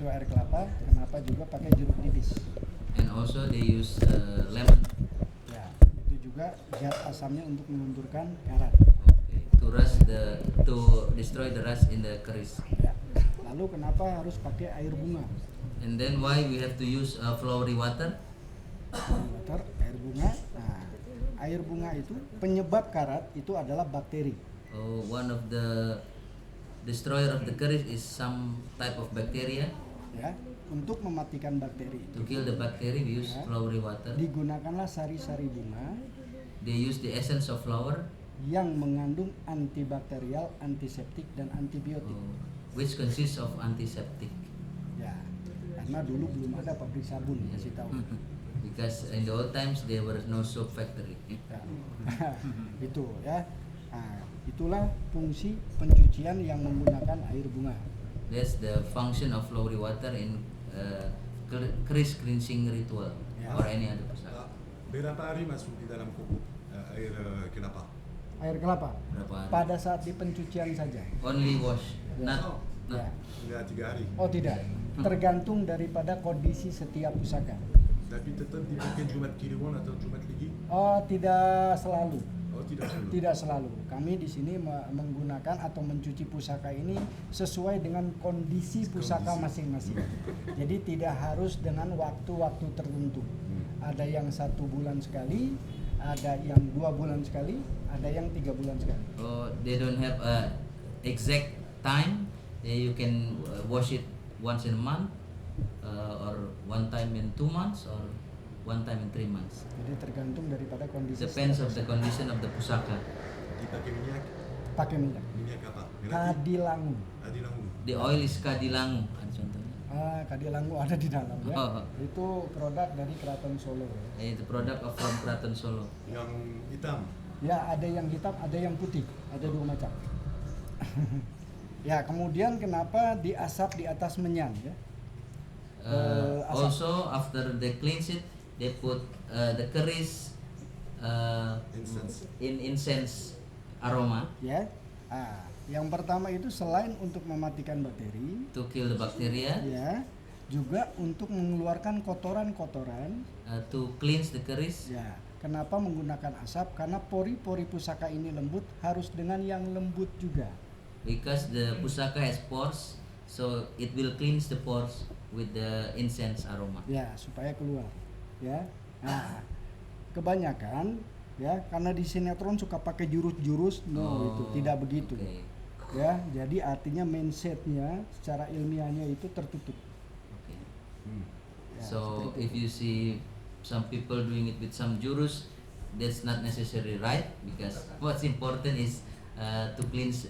itu air kelapa. Kenapa juga pakai jeruk nipis? And also they use lemon. Ya, itu juga zat asamnya untuk melunturkan karat. Okay. To destroy the rust in the keris. Ya. Lalu kenapa harus pakai air bunga? And then why we have to use flowery water? Air bunga. Nah, air bunga itu penyebab karat itu adalah bakteri. One of the destroyer of the keris is some type of bacteria. Ya, untuk mematikan bakteri itu. To kill the bacteria, we use flowery water. Digunakanlah sari-sari bunga. They use the essence of flower yang mengandung antibakterial, antiseptik, dan antibiotik. Which consists of antiseptic. Ya, karena dulu belum ada pabrik sabun, kasih tahu. Because in the old times there was no soap factory. Ya. Itu ya. Nah, itulah fungsi pencucian yang menggunakan air bunga. That's the function of flowery water in keris cleansing ritual or any other pusaka. Berapa hari masuk di dalam kuku air kelapa? Air kelapa Berapa hari? pada saat di pencucian saja. Only wash, Ya. not. Ya. Enggak 3 hari. Oh tidak, tergantung daripada kondisi setiap pusaka. Tapi tetap dipakai Jumat Kliwon atau Jumat Legi? Oh tidak selalu. Oh tidak selalu. Tidak selalu. Kami di sini menggunakan atau mencuci pusaka ini sesuai dengan kondisi pusaka masing-masing. Jadi tidak harus dengan waktu-waktu tertentu. Ada yang 1 bulan sekali, ada yang 2 bulan sekali, ada yang 3 bulan sekali. Oh, they don't have a exact time. You can wash it once in a month, or one time in 2 months, or one time in 3 months. Jadi tergantung daripada kondisi. Depends setiap of the pusaka. condition of the pusaka. Dipakai minyak? Pakai minyak. Minyak apa? Kadilangu. Adilangu. The oil is kadilangu, ada contohnya. Kadilangu ada di dalam ya. Oh. Itu produk dari Keraton Solo. Ya. It's a product of from Keraton Solo. Yang hitam. Ya, ada yang hitam, ada yang putih, ada 2 macam. Ya, kemudian kenapa diasap di atas menyan ya? Asap. Also, after they cleanse it, they put the keris Incense. in incense aroma Ya. Yang pertama itu selain untuk mematikan bakteri, to kill the bacteria, ya, juga untuk mengeluarkan kotoran-kotoran. to cleanse the keris. Ya. Kenapa menggunakan asap? Karena pori-pori pusaka ini lembut, harus dengan yang lembut juga. Because the pusaka has pores, so it will cleanse the pores with the incense aroma. Ya, supaya keluar. Ya. Nah, kebanyakan ya karena di sinetron suka pakai jurus-jurus, itu tidak begitu. Okay. Ya, jadi artinya mindsetnya secara ilmiahnya itu tertutup. Okay. Ya, So seperti if itu. you see some people doing it with some jurus, that's not necessarily right, because what's important is to cleanse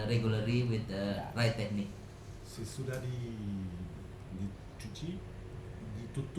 regularly with the right technique. Sesudah dicuci, ditutup